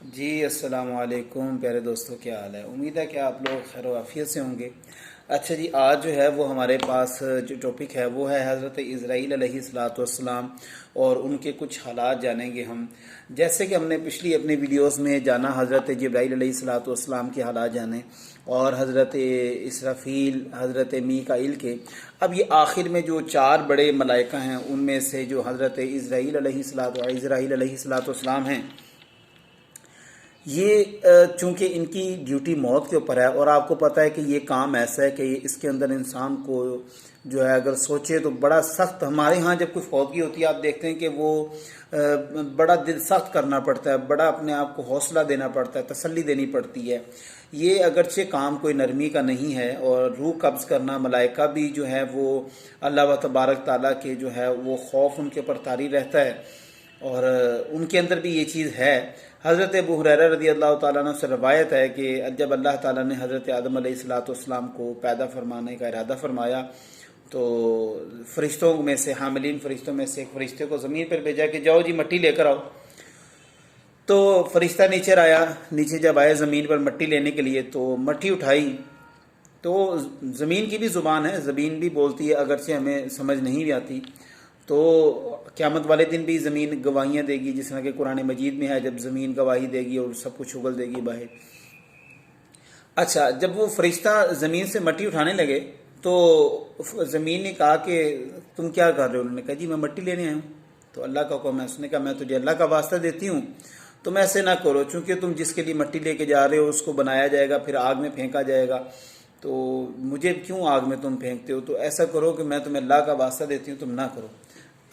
जी अस्सलाम वालेकुम प्यारे दोस्तों, क्या हाल है। उम्मीद है कि आप लोग खैर वाफियत से होंगे। अच्छा जी, आज जो है वो हमारे पास जो टॉपिक है वो है हज़रत इज़राइल अलैहिस्सलाम और उनके कुछ हालात जानेंगे हम। जैसे कि हमने पिछली अपनी वीडियोस में जाना हज़रत जिब्राइल अलैहिस्सलाम के हालात जाने और हज़रत इसराफील, हज़रत मीकाईल के। अब ये आखिर में जो चार बड़े मलाइका हैं उनमें से जो हज़रत इज़राइल अलैहिस्सलाम हैं, ये चूंकि इनकी ड्यूटी मौत के ऊपर है और आपको पता है कि ये काम ऐसा है कि इसके अंदर इंसान को जो है अगर सोचे तो बड़ा सख्त। हमारे यहाँ जब कोई फौतगी होती है आप देखते हैं कि वो बड़ा दिल सख्त करना पड़ता है, बड़ा अपने आप को हौसला देना पड़ता है, तसल्ली देनी पड़ती है। ये अगरचे काम कोई नरमी का नहीं है और रूह कब्ज़ करना, मलाइका भी जो है वो अल्लाह व तबारक ताला के जो है वो खौफ उनके ऊपर तारी रहता है और उनके अंदर भी ये चीज़ है। हज़रत अबू हुरैरा रज़ी अल्लाह ताला अन्हु से रवायत है कि जब अल्लाह ताला ने हज़रत आदम अलैहिस्सलाम को पैदा फरमाने का इरादा फरमाया तो फ़रिश्तों में से, हामिलीन फ़रिश्तों में से एक फ़रिश्ते को ज़मीन पर भेजा कि जाओ जी मट्टी लेकर आओ। तो फ़रिश्ता नीचे आया, नीचे जब आए ज़मीन पर मट्टी लेने के लिए तो मट्टी उठाई तो ज़मीन की भी ज़ुबान है, ज़मीन भी बोलती है, अगरचे हमें समझ नहीं भी आती। तो क़यामत वाले दिन भी ज़मीन गवाहियाँ देगी, जिस तरह के कुरान मजीद में है, जब ज़मीन गवाही देगी और सब कुछ उगल देगी बाहर। अच्छा, जब वो फरिश्ता ज़मीन से मट्टी उठाने लगे तो ज़मीन ने कहा कि तुम क्या कर रहे हो। उन्होंने कहा जी मैं मट्टी लेने आया हूँ। तो अल्लाह का हुक्म है। उसने कहा मैं तुझे अल्लाह का वास्ता देती हूँ तुम ऐसे ना करो, चूँकि तुम जिसके लिए मट्टी लेके जा रहे हो उसको बनाया जाएगा, फिर आग में फेंका जाएगा, तो मुझे क्यों आग में तुम फेंकते हो। तो ऐसा करो कि मैं तुम्हें अल्लाह का वास्ता देती हूँ, तुम ना करो।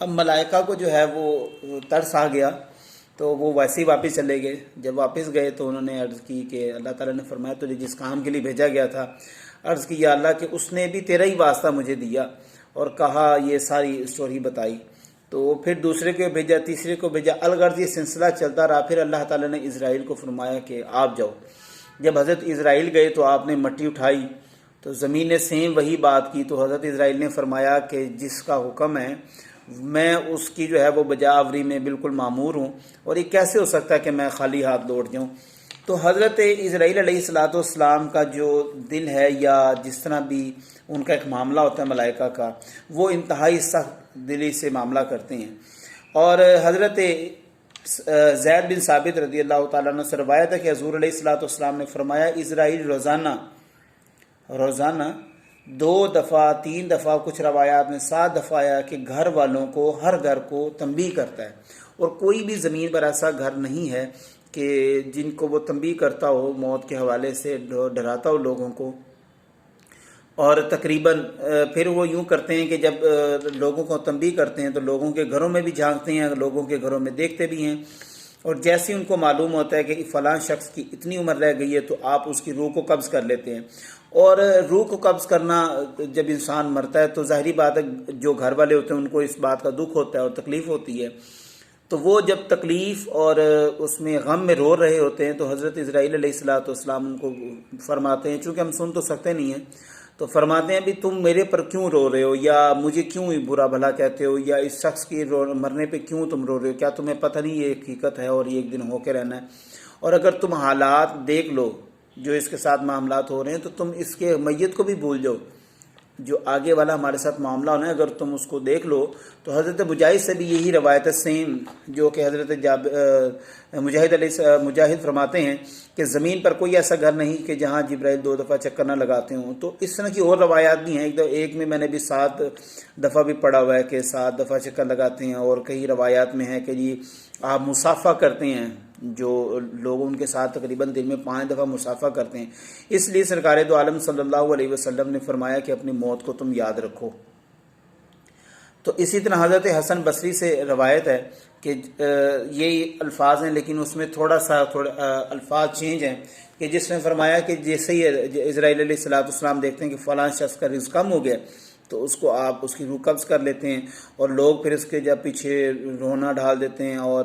अब मलाइका को जो है वो तरस आ गया तो वो वैसे ही वापस चले गए। जब वापस गए तो उन्होंने अर्ज़ की कि अल्लाह ताला ने फरमाया तुझे जिस काम के लिए भेजा गया था, अर्ज़ की या अल्लाह कि उसने भी तेरा ही वास्ता मुझे दिया और कहा, ये सारी स्टोरी बताई। तो फिर दूसरे को भेजा, तीसरे को भेजा, अलगर्ज ये सिलसिला चलता रहा। फिर अल्लाह ताला ने इज़राइल को फरमाया कि आप जाओ। जब हज़रत इज़राइल गए तो आपने मट्टी उठाई तो ज़मीन ने सेम वही बात की। तो हज़रत इज़राइल ने फरमाया कि जिसका हुक्म है मैं उसकी जो है वो बजावरी में बिल्कुल मामूर हूँ और ये कैसे हो सकता है कि मैं खाली हाथ लौट जाऊँ। तो हज़रत इज़राइल अलैहिस्सलाम का जो दिल है या जिस तरह भी उनका एक मामला होता है मलाइका का, वो इंतहाई सख्त दिली से मामला करते हैं। और हज़रत ज़ैद बिन साबित रज़ी अल्लाह ताला अन्हु से रवायत है कि हुज़ूर अलैहिस्सलाम ने फरमाया इज़राइल रोज़ाना 2 दफ़ा 3 दफ़ा, कुछ रवायात में 7 दफ़ा आया कि घर वालों को, हर घर को तंबीह करता है। और कोई भी ज़मीन पर ऐसा घर नहीं है कि जिनको वो तंबीह करता हो, मौत के हवाले से डराता हो लोगों को। और तकरीबन फिर वो यूँ करते हैं कि जब लोगों को तंबीह करते हैं तो लोगों के घरों में भी झांकते हैं, लोगों के घरों में देखते भी हैं। और जैसे ही उनको मालूम होता है कि फ़लाँ शख्स की इतनी उम्र रह गई है तो आप उसकी रूह को कब्ज़ कर लेते हैं। और रूह को कब्ज़ करना, जब इंसान मरता है तो ज़ाहिरी बात है जो घर वाले होते हैं उनको इस बात का दुख होता है और तकलीफ़ होती है। तो वो जब तकलीफ़ और उसमें गम में रो रहे होते हैं तो हज़रत इज़राइल अलैहिस्सलाम उनको फरमाते हैं, चूँकि हम सुन तो सकते नहीं हैं, तो फरमाते हैं भी तुम मेरे पर क्यों रो रहे हो, या मुझे क्यों बुरा भला कहते हो, या इस शख्स की मरने पे क्यों तुम रो रहे हो। क्या तुम्हें पता नहीं ये हकीकत है और ये एक दिन होके रहना है। और अगर तुम हालात देख लो जो इसके साथ मामलात हो रहे हैं तो तुम इसके मैयत को भी भूल जाओ। जो आगे वाला हमारे साथ मामला होना है अगर तुम उसको देख लो तो हज़रत मुजाहिद से भी यही रवायत है सेम, जो कि हज़रत मुजाहिद फरमाते हैं कि ज़मीन पर कोई ऐसा घर नहीं कि जहाँ जिब्राइल 2 दफ़ा चक्कर ना लगाते हों। तो इस तरह की और रवायात भी हैं। एक में मैंने भी 7 दफ़ा भी पढ़ा हुआ है कि 7 दफ़ा चक्कर लगाते हैं। और कई रवायात में है कि जी आप मुसाफ़ा करते हैं, जो लोग उनके साथ तकरीबन दिन में 5 दफ़ा मुसाफ़ा करते हैं। इसलिए सरकार दो आलम सल्लल्लाहु अलैहि वसल्लम ने फरमाया कि अपनी मौत को तुम याद रखो। तो इसी तरह हज़रत हसन बसरी से रवायत है कि यही अल्फाज हैं, लेकिन उसमें थोड़ा अल्फाज चेंज हैं कि जिसने फरमाया कि जैसे ही इज़राइल अलैहिस्सलाम देखते हैं कि फ़लाँ शख्स का रिज़्क़ कम हो गया तो उसको आप उसकी रूह कब्ज़ कर लेते हैं। और लोग फिर उसके जब पीछे रोना डाल देते हैं और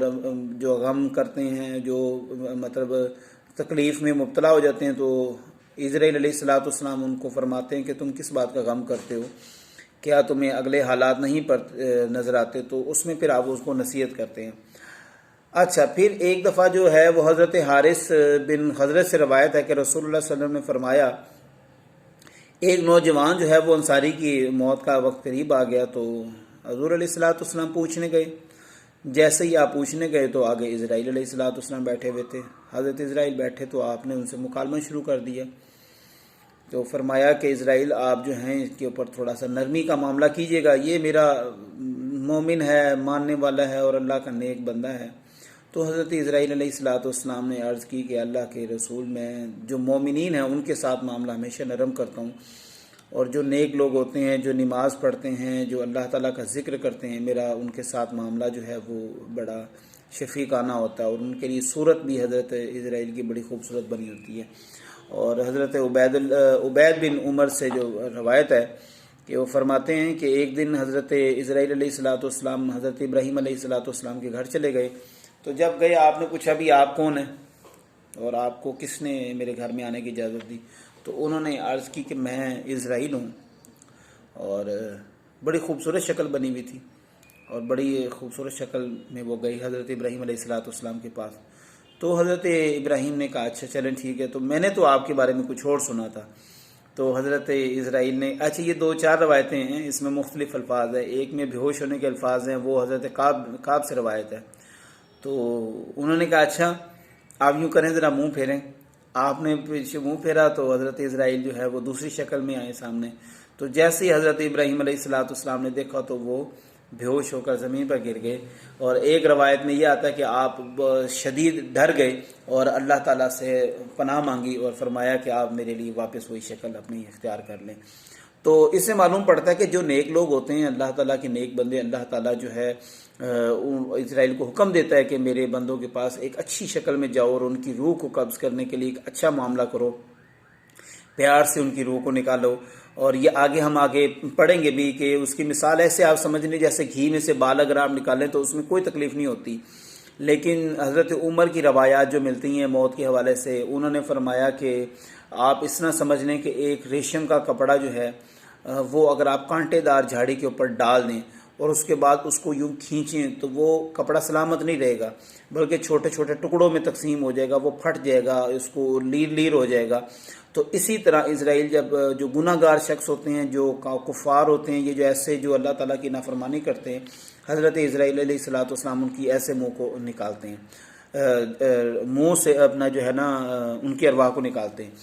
जो गम करते हैं, जो मतलब तकलीफ़ में मुब्तला हो जाते हैं, तो इज़राइल अलैहिस्सलाम उनको फरमाते हैं कि तुम किस बात का गम करते हो, क्या तुम्हें अगले हालात नहीं पर नज़र आते। तो उसमें फिर आप उसको नसीहत करते हैं। अच्छा, फिर एक दफ़ा जो है वो हज़रत हारिस बिन हज़रत से रवायत है कि रसूलुल्लाह सल्लल्लाहु अलैहि वसल्लम ने फरमाया, एक नौजवान जो है वो अंसारी की मौत का वक्त करीब आ गया, तो हज़ूर अलैहिस्सलाम पूछने गए। जैसे ही आप पूछने गए तो आगे इज़राइल अलैहिस्सलाम बैठे हुए थे। हज़रत इज़राइल बैठे तो आपने उनसे मुकालमा शुरू कर दिया। तो फरमाया कि इज़राइल, आप जो हैं इसके ऊपर थोड़ा सा नरमी का मामला कीजिएगा, ये मेरा मोमिन है, मानने वाला है और अल्लाह का नेक बंदा है। तो हज़रत इज़राइल अलैहिस्सलाम ने अर्ज़ की कि अल्लाह के रसूल, मैं जो मोमिनीन हैं उनके साथ मामला हमेशा नरम करता हूँ, और जो नेक लोग होते हैं, जो नमाज़ पढ़ते हैं, जो अल्लाह ताला का ज़िक्र करते हैं, मेरा उनके साथ मामला जो है वो बड़ा शफ़ीकाना होता है, और उनके लिए सूरत भी हज़रत इज़राइल की बड़ी खूबसूरत बनी होती है। और हज़रत उबैद बिन उमर से जो रवायत है कि वो फरमाते हैं कि एक दिन हज़रत इज़राइल अलैहिस्सलाम हज़रत इब्राहीम अलैहिस्सलाम के घर चले गए। तो जब गए आपने पूछा, भी आप कौन हैं और आपको किसने मेरे घर में आने की इजाज़त दी? तो उन्होंने अर्ज़ की कि मैं इज़राइल हूँ, और बड़ी खूबसूरत शक्ल बनी हुई थी, और बड़ी खूबसूरत शक्ल में वो गई हज़रत इब्राहीम अलैहिस्सलाम के पास। तो हज़रत इब्राहीम ने कहा, अच्छा चलें ठीक है, तो मैंने तो आपके बारे में कुछ और सुना था। तो हज़रत इज़राइल ने, अच्छा ये 2-4 रवायतें हैं, इसमें मुख्तलिफ अल्फाज है। एक में बेहोश होने के अल्फाज हैं, वो हज़रत काब से रवायत है। तो उन्होंने कहा, अच्छा आप यूँ करें, ज़रा मुंह फेरें। आपने पीछे मुंह फेरा तो हज़रत इज़राइल जो है वो दूसरी शक्ल में आए सामने। तो जैसे ही हज़रत इब्राहीम अलैहिस्सलाम ने देखा तो वो बेहोश होकर ज़मीन पर गिर गए। और एक रवायत में यह आता है कि आप शदीद डर गए और अल्लाह ताला से पनाह मांगी और फरमाया कि आप मेरे लिए वापस वही शक्ल अपनी इख्तियार कर लें। तो इससे मालूम पड़ता है कि जो नेक लोग होते हैं, अल्लाह ताला के नेक बंदे, अल्लाह ताला जो है इज़राइल को हुक्म देता है कि मेरे बंदों के पास एक अच्छी शक्ल में जाओ और उनकी रूह को कब्ज़ करने के लिए एक अच्छा मामला करो, प्यार से उनकी रूह को निकालो। और ये हम आगे पढ़ेंगे भी कि उसकी मिसाल ऐसे आप समझ लें जैसे घी में से बाल अगर आप निकालें तो उसमें कोई तकलीफ़ नहीं होती। लेकिन हज़रत उमर की रवायात जो मिलती हैं मौत के हवाले से, उन्होंने फरमाया कि आप इस ना समझ लें कि एक रेशम का कपड़ा जो है वो अगर आप कांटेदार झाड़ी के ऊपर डाल दें और उसके बाद उसको यूँ खींचें तो वो कपड़ा सलामत नहीं रहेगा, बल्कि छोटे छोटे टुकड़ों में तकसीम हो जाएगा, वो फट जाएगा, उसको लीर लीर हो जाएगा। तो इसी तरह इज़राइल जब जो गुनाहगार शख्स होते हैं, जो कुफ़ार होते हैं, ये जो ऐसे जो अल्लाह ताला की नाफरमानी करते हैं, हज़रत इज़राइल अलैहिस्सलाम उनकी ऐसे मुँह को निकालते हैं, मुँह से अपना जो है ना उनकी अरवाह को निकालते हैं।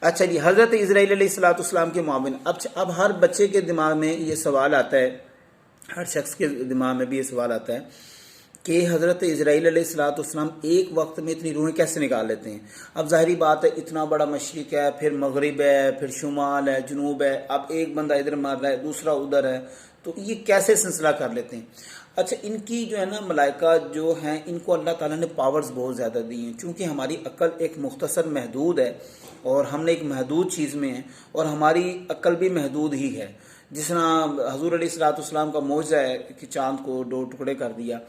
अच्छा जी, हज़रत इज़राइल अलैहिस्सलाम के माविन, अब हर बच्चे के दिमाग में ये सवाल आता है, हर शख्स के दिमाग में भी ये सवाल आता है कि हज़रत इज़राइल अलैहिस्सलाम एक वक्त में इतनी रूहें कैसे निकाल लेते हैं। अब ज़ाहिरी बात है, इतना बड़ा मशरिक़ है, फिर मगरिब है, फिर शुमाल है, जुनूब है, अब एक बंदा इधर मार रहा है, दूसरा उधर है, तो ये कैसे सिलसिला कर लेते हैं। अच्छा, इनकी जो है ना मलाइका जो हैं, इनको अल्लाह ताला ने पावर्स बहुत ज़्यादा दी हैं, क्योंकि हमारी अक्ल एक मुख्तसर महदूद है और हमने एक महदूद चीज़ में है, और हमारी अक्ल भी महदूद ही है। जिस तरह हज़ूर अलैहिस्सलाम का मौजज़ा है कि चाँद को 2 टुकड़े कर दिया।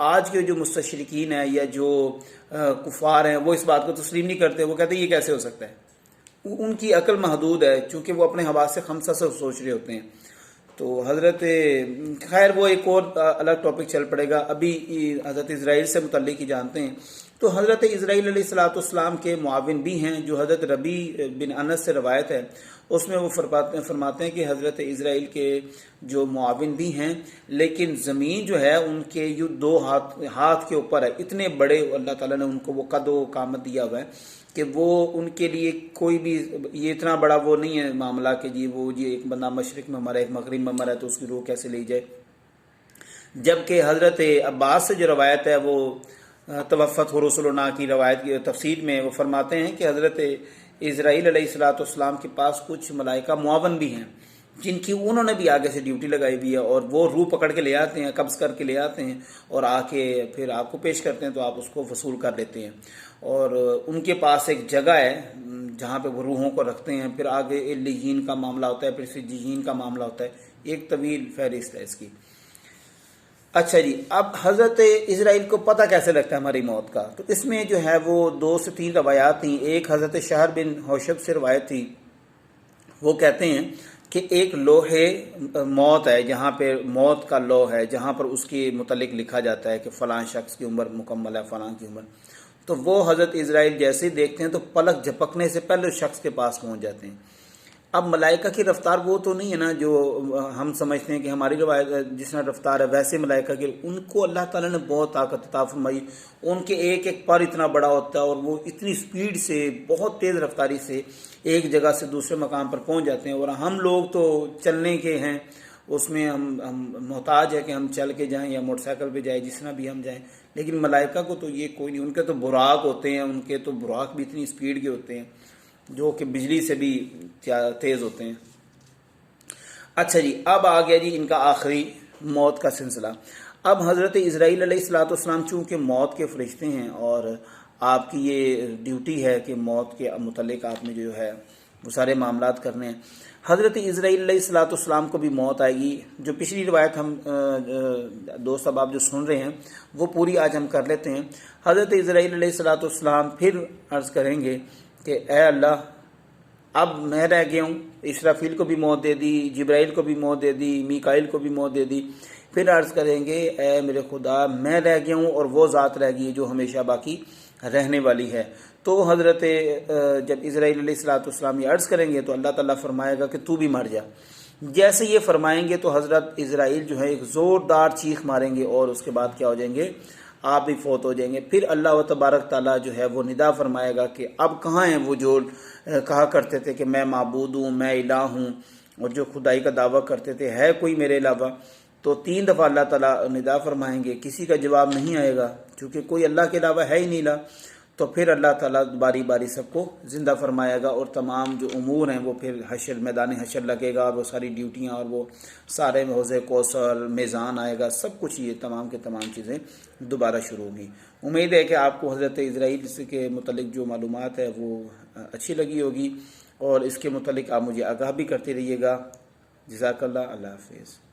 आज के जो मुस्तशरिकीन हैं या जो कुफ़ार हैं, वो इस बात को तस्लीम नहीं करते, वो कहते हैं ये कैसे हो सकता है। उनकी अक्ल महदूद है, चूँकि वो अपने हवास से खमसा से सोच रहे होते हैं। तो हज़रत, खैर वो एक और अलग टॉपिक चल पड़ेगा, अभी हज़रत इज़राइल से मुतल्लिक़ ही जानते हैं। तो हज़रत इज़राइल अलैहिस्सलाम के मुआविन भी हैं, जो हज़रत रबी बिन अनस से रवायत है, उसमें वो फरमाते हैं कि हज़रत इज़राइल के जो मुआविन भी हैं, लेकिन ज़मीन जो है उनके यूँ 2 हाथ के ऊपर है, इतने बड़े अल्लाह ताला ने उनको वो कद व कामत दिया हुआ है कि वो उनके लिए कोई भी, ये इतना बड़ा वो नहीं है मामला कि जी एक बंदा मशरिक में मरा, एक मगरिब में मरा, तो उसकी रूह कैसे ली जाए। जबकि हज़रत अब्बास से जो रवायत है वो तवफ़्फ़त रसूलुना की रवायत की तफसीर में वो फरमाते हैं कि हज़रत इज़राइल अलैहिस्सलाम के पास कुछ मलाइका मुआवन भी हैं, जिनकी उन्होंने भी आगे से ड्यूटी लगाई हुई है, और वो रूह पकड़ के ले आते हैं, कब्ज़ करके ले आते हैं और आके फिर आपको पेश करते हैं, तो आप उसको वसूल कर लेते हैं। और उनके पास एक जगह है जहाँ पे वो रूहों को रखते हैं। फिर आगे इल्लियीन का मामला होता है, फिर सिज्जीन का मामला होता है, एक तवील फहरिस्त है इसकी। अच्छा जी, अब हज़रत इज़राइल को पता कैसे लगता है हमारी मौत का? तो इसमें जो है वो 2 से 3 रवायात थी। एक हज़रत शहर बिन हौशब से रवायत थी, वो कहते हैं कि एक लोहे मौत है, जहाँ पे मौत का लौ है, जहाँ पर उसके मुतलिक लिखा जाता है कि फ़लाँ शख्स की उम्र मुकम्मल है, फ़लाँ की उम्र, तो वो हज़रत इज़राइल जैसे ही देखते हैं तो पलक झपकने से पहले उस शख्स के पास पहुँच जाते हैं। अब मलाइका की रफ्तार वो तो नहीं है ना जो हम समझते हैं कि हमारी रवायत जिस तरह रफ्तार है वैसे मलाइका की, उनको अल्लाह ताला ने बहुत ताकत अता फरमाई। उनके एक एक पर इतना बड़ा होता है और वो इतनी स्पीड से, बहुत तेज़ रफ्तारी से एक जगह से दूसरे मकाम पर पहुंच जाते हैं। और हम लोग तो चलने के हैं, उसमें हम मोहताज है कि हम चल के जाएं या मोटरसाइकिल पे जाएं, जिस तरह भी हम जाएं। लेकिन मलाइका को तो ये कोई नहीं, उनके तो बुराक होते हैं, उनके तो बुराक भी इतनी स्पीड के होते हैं जो कि बिजली से भी तेज़ होते हैं। अच्छा जी, अब आ गया जी इनका आखिरी मौत का सिलसिला। अब हज़रत इज़राइल अलैहिस्सलाम चूँकि मौत के फरिश्ते हैं और आपकी ये ड्यूटी है कि मौत के मुतल्लिक आपने जो है वो सारे मामलात करने हैं। हज़रत इज़राइल अलैहिस्सलाम को भी मौत आएगी। जो पिछली रिवायत हम दोस्त अब आप जो सुन रहे हैं वो पूरी आज हम कर लेते हैं। हज़रत इज़राइल अलैहिस्सलाम फिर अर्ज़ करेंगे कि ए अल्लाह, अब मैं रह गया हूँ। इसराफील को भी मौत दे दी, जिब्राइल को भी मौत दे दी, मीकाइल को भी मौत दे दी। फिर अर्ज़ करेंगे ए मेरे खुदा, मैं रह गया हूँ और वो ज़ात रह गई जो हमेशा बाकी रहने वाली है। तो हज़रत जब इज़राइल अलैहिस्सलाम ये अर्ज़ करेंगे तो अल्लाह ताला फरमाएगा कि तू भी मर जा। जैसे ये फरमाएंगे तो हज़रत इज़राइल जो है एक ज़ोरदार चीख मारेंगे और उसके बाद क्या हो जाएंगे, आप भी फौत हो जाएंगे। फिर अल्लाह तबारक ताला जो है वो निदा फरमाएगा कि अब कहाँ हैं वो जो कहा करते थे कि मैं माबूद हूँ, मैं इलाह हूँ, और जो खुदाई का दावा करते थे है कोई मेरे अलावा। तो 3 दफ़ा अल्लाह ताला निदा फरमाएंगे, किसी का जवाब नहीं आएगा क्योंकि कोई अल्लाह के अलावा है ही नहीं ला। तो फिर अल्लाह ताला बारी बारी सबको ज़िंदा फरमाएगा और तमाम जो उमूर हैं वो फिर हशर, मैदान हशर लगेगा और वो सारी ड्यूटियाँ और वो सारे हौज़े कौसर, मेज़ान आएगा, सब कुछ ये तमाम के तमाम चीज़ें दोबारा शुरू होंगी। उम्मीद है कि आपको हज़रत इज़राइल के मुतल्लिक जो मालूमात है वो अच्छी लगी होगी और इसके मुतल्लिक आप मुझे आगाह भी करते रहिएगा। जज़ाकल्लाह, अल्लाह हाफ़िज़।